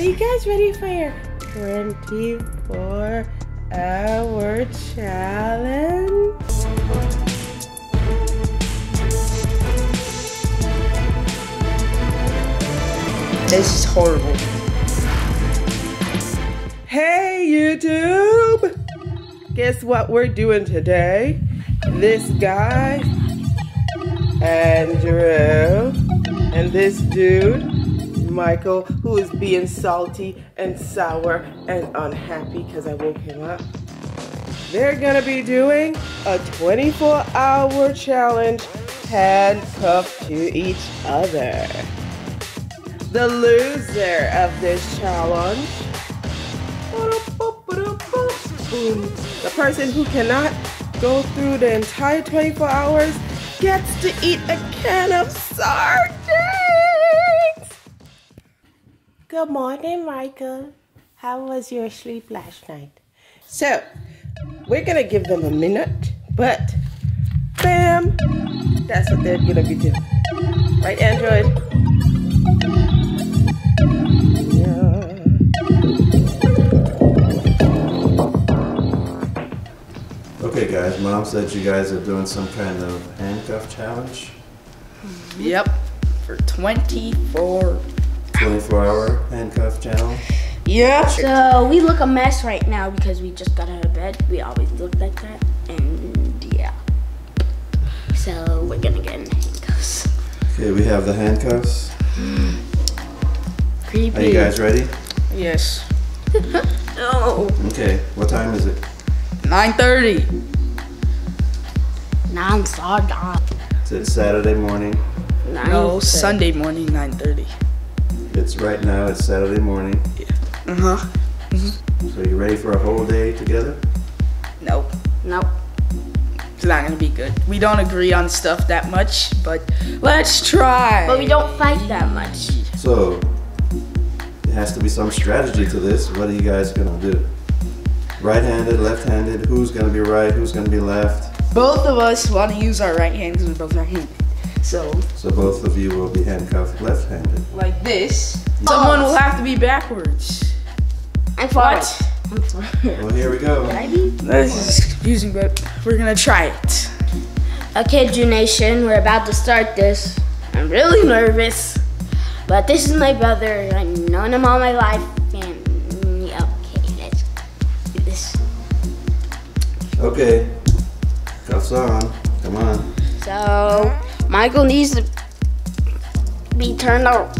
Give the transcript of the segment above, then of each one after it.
you guys ready for your 24-hour challenge? This is horrible. Hey YouTube! Guess what we're doing today? This guy, Andrew, and this dude, Michael, who is being salty and sour and unhappy because I woke him up. They're gonna be doing a 24-hour challenge handcuffed to each other. The loser of this challenge, the person who cannot go through the entire 24 hours gets to eat a can of sardines. Good morning, Michael. How was your sleep last night? So, we're gonna give them a minute, but bam, that's what they're gonna be doing. Right, Android? Okay guys, Mom said you guys are doing some kind of handcuff challenge. Yep, for 24-hour handcuff challenge. Yeah. So we look a mess right now because we just got out of bed. We always look like that, and yeah. So we're gonna get in handcuffs. Okay, we have the handcuffs. Creepy. Are you guys ready? Yes. No. Okay, what time is it? 9:30. Now I'm so dumb. Is it Saturday morning? No, Sunday morning, 9:30. It's right now, it's Saturday morning. Uh-huh. So you ready for a whole day together? Nope. Nope. It's not gonna be good. We don't agree on stuff that much, but let's try. But we don't fight that much. So, there has to be some strategy to this. What are you guys gonna do? Right-handed, left-handed, who's gonna be right, who's gonna be left? Both of us want to use our right hand because we're both right-handed. So both of you will be handcuffed left-handed. like this. Someone will have to be backwards. I'm forward. Well, here we go. This is confusing, but we're gonna try it. Okay, Jew Nation, we're about to start this. I'm really nervous, but this is my brother. I've known him all my life, and okay, let's do this. Okay, cuffs on, come on. So, Michael needs to be turned around.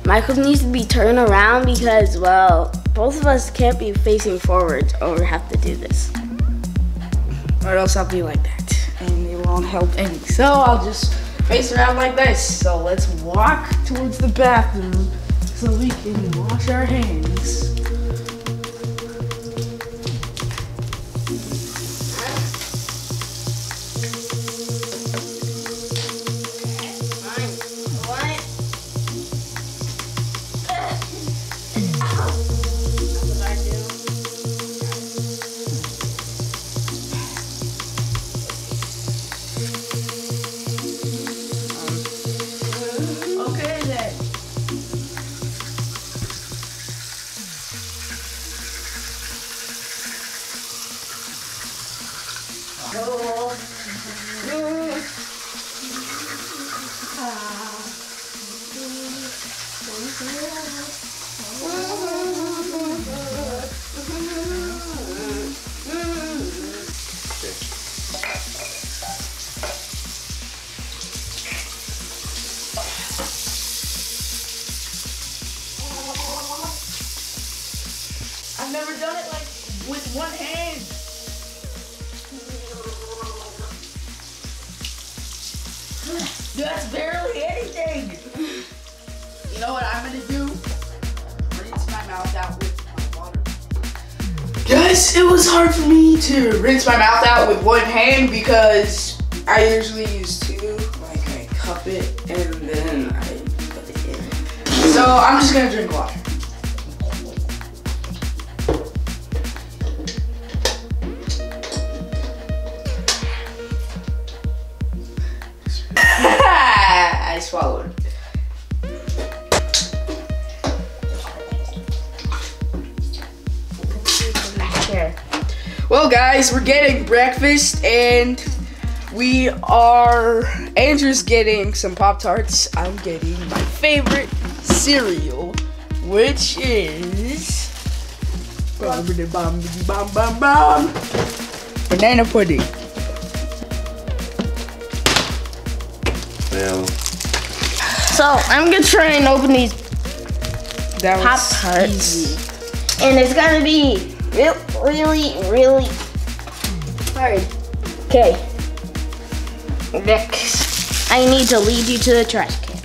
Michael needs to be turned around because, well, both of us can't be facing forwards or we have to do this. Or else I'll be like that, and it won't help any. So I'll just face around like this. So let's walk towards the bathroom so we can wash our hands. Okay then. I've never done it like with one hand. That's barely anything. You know what I'm gonna do? Rinse my mouth out with my water. Guys, it was hard for me to rinse my mouth out with one hand because I usually use two. Like I cup it and then I put it in. So I'm just gonna drink water. I swallowed. Well, guys, we're getting breakfast, and Andrew's getting some Pop-Tarts. I'm getting my favorite cereal, which is banana pudding. Well, So I'm gonna try and open these That was Pop-Tarts. easy. and it's gonna be really hard. Okay. Next, I need to lead you to the trash can.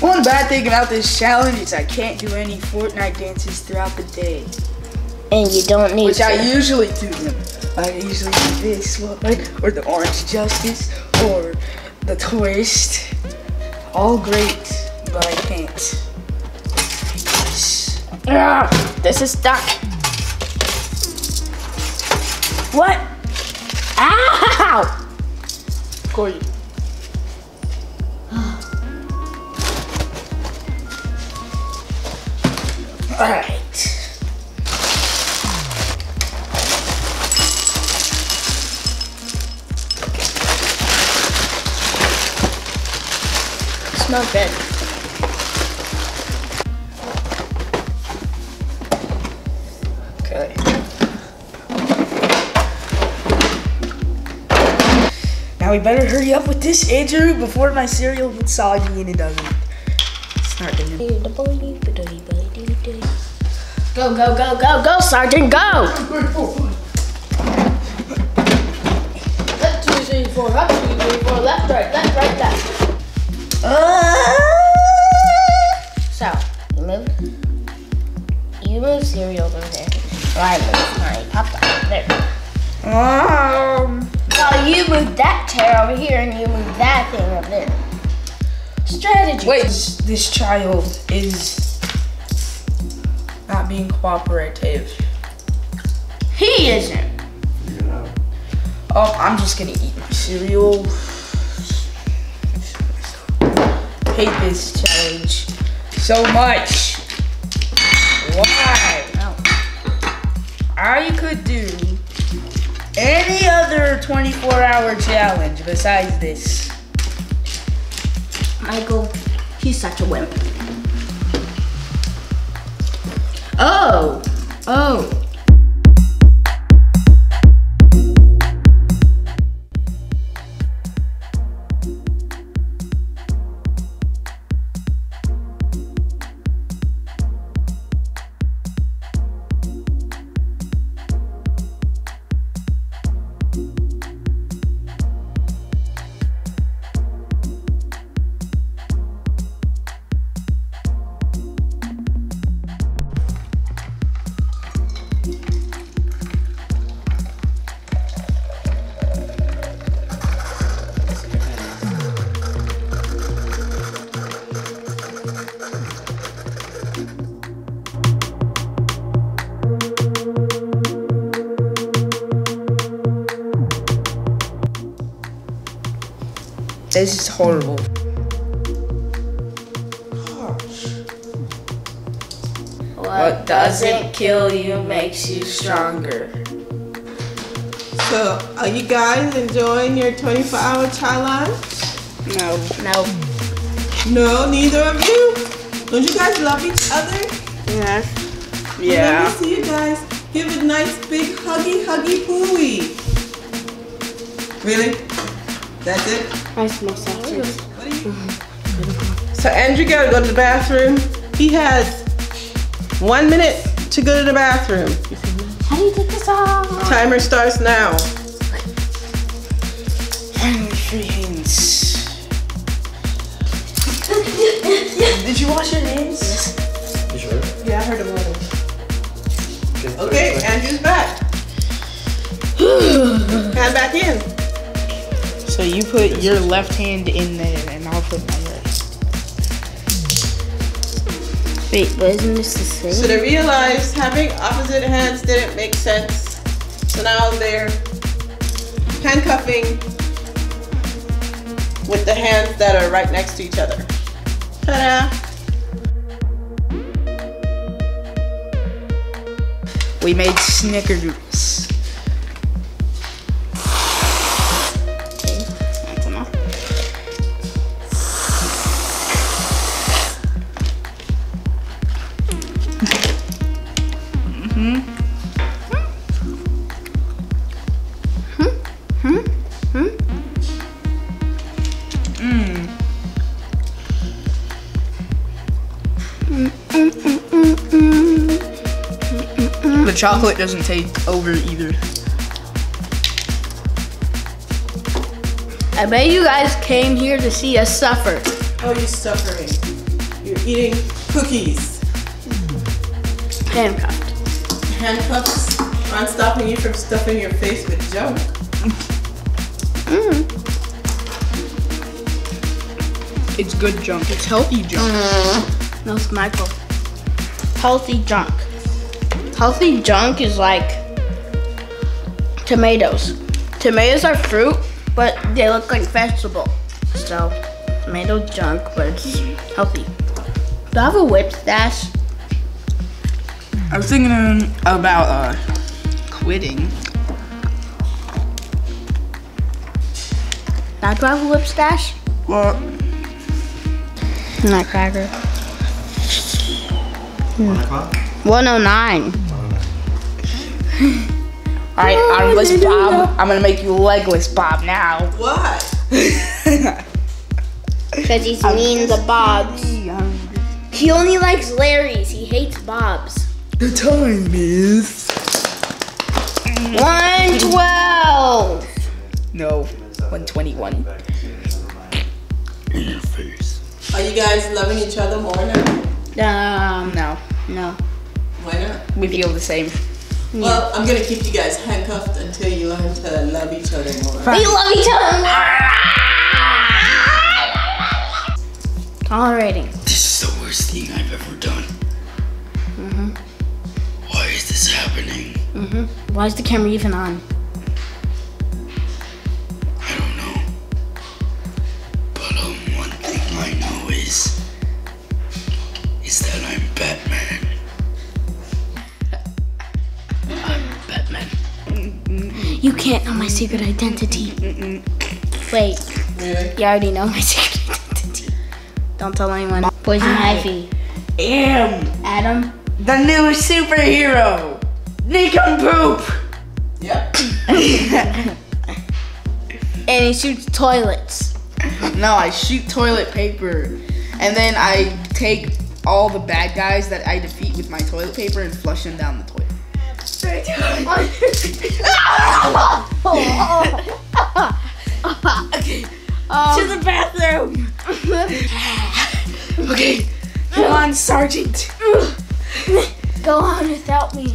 One bad thing about this challenge is I can't do any Fortnite dances throughout the day, And you don't need which to. I usually do them. I usually do this one, or the Orange Justice, or the Twist. All great, but I can't. This is stuck. What? Ow! Corey. All right. Smells good. Okay. Now we better hurry up with this, Andrew, before my cereal gets soggy and it doesn't. It's not gonna. Go, Sergeant, go! 1, 2, 3, 4, up, 2, 3, 4, left, right, left. So, you move cereal over there. I move my Pop-Tart there. So you move that chair over here and you move that thing over there. Strategy. Wait, this child is not being cooperative. He isn't. figure it out. Oh, I'm just gonna eat my cereal. Hate this challenge so much. Why? No. I could do any other 24-hour challenge besides this. Michael, he's such a wimp. Oh. This is horrible. What doesn't kill you makes you stronger. So, are you guys enjoying your 24-hour challenge? No. No, neither of you? Don't you guys love each other? Yeah. Let me see you guys give a nice big huggy pooey. Really? That's it? I smell sausage. What are you? So Andrew gotta go to the bathroom. He has 1 minute to go to the bathroom. How do you take this off? Timer starts now. Finally, free hands. Did you wash your hands? You sure? Yeah, I heard the water. Okay, Andrew's back. Hand back in. So you put your left hand in there, and I'll put my right. Wait, but isn't this the same? So they realized having opposite hands didn't make sense. So now they're handcuffing with the hands that are right next to each other. Ta-da! We made snickerdoodles. The chocolate doesn't take over either. I bet you guys came here to see us suffer. Oh, you're suffering. You're eating cookies. Handcuffed. Handcuffs aren't stopping you from stuffing your face with junk. It's good junk. It's healthy junk. No, it's Michael. Healthy junk. Healthy junk is like tomatoes. Tomatoes are fruit, but they look like vegetable. So, tomato junk, but it's healthy. Do I have a whip stash? I was thinking about quitting. Now, do I have a whip stash? Well, Nutcracker. 1 o'clock? 109. alright, armless Bob. I'm gonna make you legless Bob now. Why? Because he's mean to Bobs. He only likes Larry's. He hates Bob's. The time is 112. no 121. In your face. Are you guys loving each other more now? No, No. Why not? we feel the same. Well, I'm gonna keep you guys handcuffed until you learn to love each other more. We love each other more. Tolerating. This is the worst thing I've ever done. Why is this happening? Why is the camera even on? I don't know. But one thing I know is that I'm Batman. I'm Batman. You can't know my secret identity. Wait, Really? you already know my secret identity. Don't tell anyone. Poison Ivy. Adam. The new superhero, Nincompoop. Yep. And he shoots toilets. No, I shoot toilet paper, and then I take all the bad guys that I defeat with my toilet paper and flush them down the toilet. Okay, to the bathroom. Okay, come on, Sergeant. Go on without me.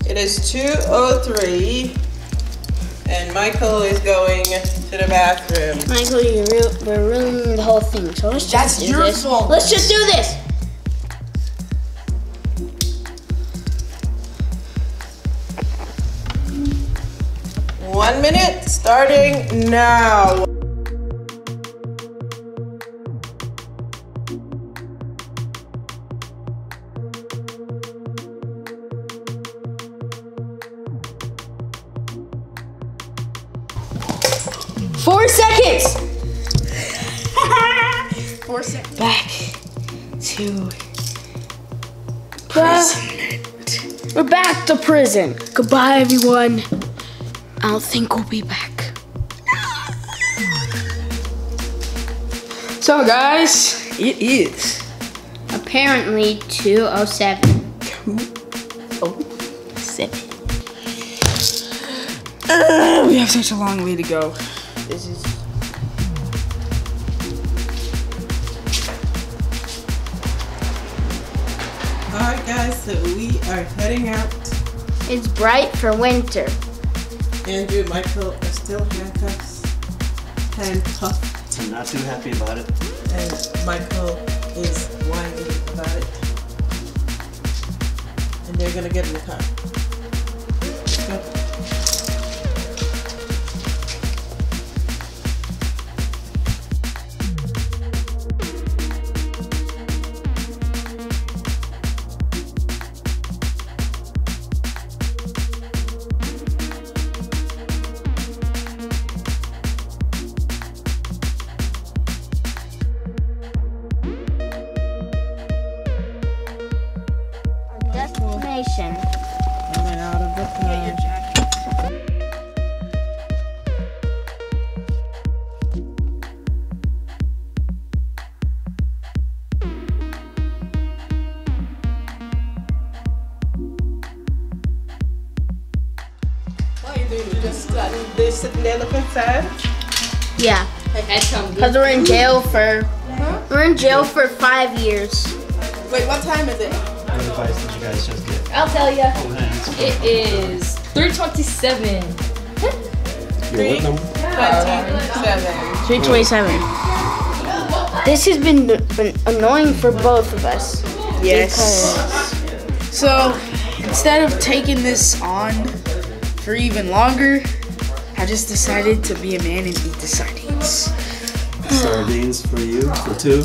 It is 2:03, and Michael is going to the bathroom. Michael, we're ruining the whole thing. So let's just That's do your this. fault. Let's just do this. One minute, starting now. Four seconds. 4 seconds. Back to We're back to prison. Goodbye, everyone. I don't think we'll be back. So, guys, it is Apparently 2:07. 2:07. We have such a long way to go. This is. Alright guys, so we are heading out. It's bright for winter. Andrew and Michael are still handcuffed. I'm not too happy about it. And Michael is whining about it. And they're gonna get in the car. Let's go. combination. Pull it out of the Get your pan. jacket. What are you doing? You just they're sitting there looking sad? Yeah. Because we're in jail for 5 years. Wait, what time is it? What advice did you guys just get? I'll tell you. It is 3:27. Your what number? 27. 3:27. This has been annoying for both of us. Yes. Because So instead of taking this on for even longer, I just decided to be a man and eat the sardines. Sardines for you, for two.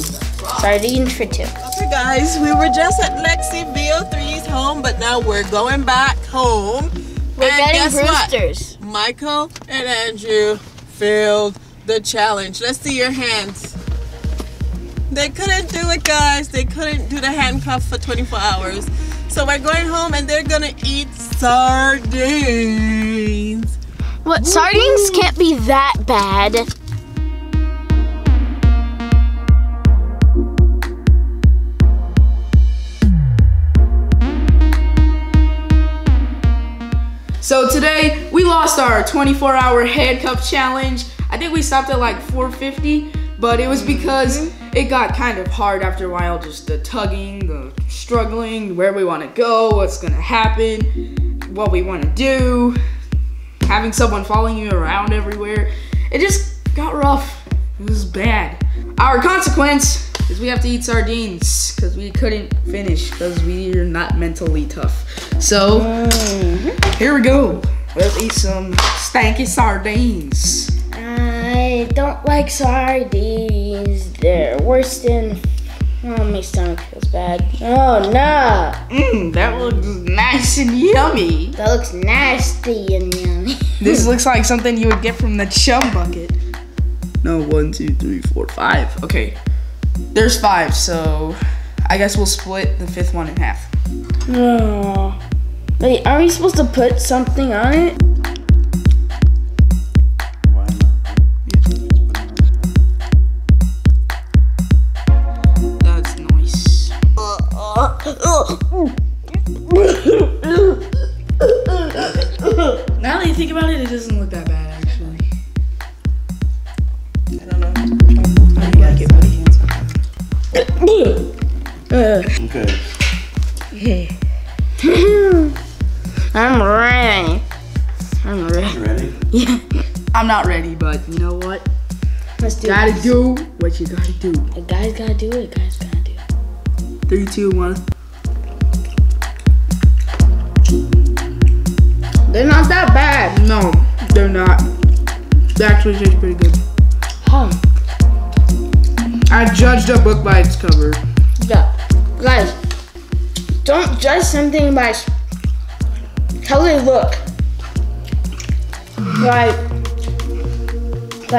sardines for 2. Okay, guys, we were just at Lexiville 3's home, but now we're going back home. We're And getting guess what? roosters. Michael and Andrew failed the challenge. Let's see your hands. They couldn't do it, guys. They couldn't do the handcuff for 24 hours. So we're going home and they're gonna eat sardines. What? Sardines can't be that bad. So today we lost our 24-hour handcuff challenge. I think we stopped at like 450, but it was because it got kind of hard after a while, just the tugging, the struggling, where we want to go, what's gonna happen, what we want to do, having someone following you around everywhere. It just got rough. It was bad. Our consequence is we have to eat sardines because we couldn't finish because we are not mentally tough. So here we go. Let's eat some stanky sardines. I don't like sardines. They're worse than. Oh, my stomach feels bad. Oh no! That looks nice and yummy. That looks nasty and yummy. This looks like something you would get from the chum bucket. No, 1, 2, 3, 4, 5. Okay, there's 5, so I guess we'll split the 5th one in half. Oh. Wait, are we supposed to put something on it? Why not? That's nice. Now that you think about it, it doesn't look that bad actually. I don't know. How do you like it, buddy? Okay. I'm ready. I'm ready. You ready? I'm not ready, but you know what? Let's do Gotta this. do what you gotta do. A guy's gotta do it. A guy's gotta do it. 3, 2, 1. They're not that bad. No, they're not. They actually taste pretty good. Oh, I judged a book by its cover. yeah. Guys, don't judge something by how they look. Like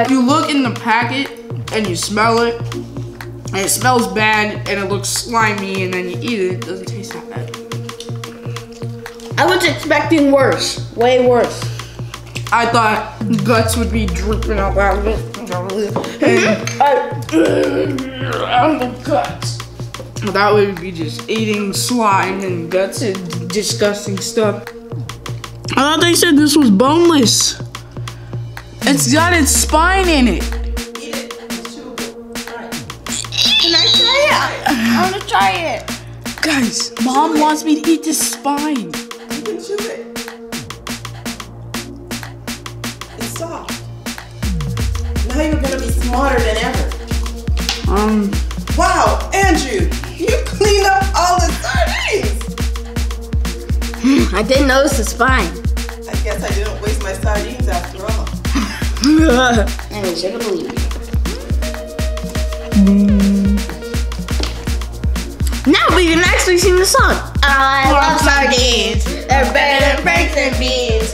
You look in the packet and you smell it, and it smells bad and it looks slimy, and then you eat it. It doesn't taste that bad. I was expecting worse. Way worse. I thought guts would be dripping out out of it. And the guts. That would be just eating slime and guts and disgusting stuff. I thought they said this was boneless. It's got its spine in it. Eat it. It's chewable. Alright. Can I try it? I wanna try it. Guys, Mom wants me to eat this spine. You can chew it. It's soft. Now you're gonna be smarter than ever. Wow, Andrew, you cleaned up all the sardines. I didn't notice the spine. I guess I didn't waste my sardines after all. And you should have believed me. Now we can actually sing the song. I love sardines. They're better than franks and beans.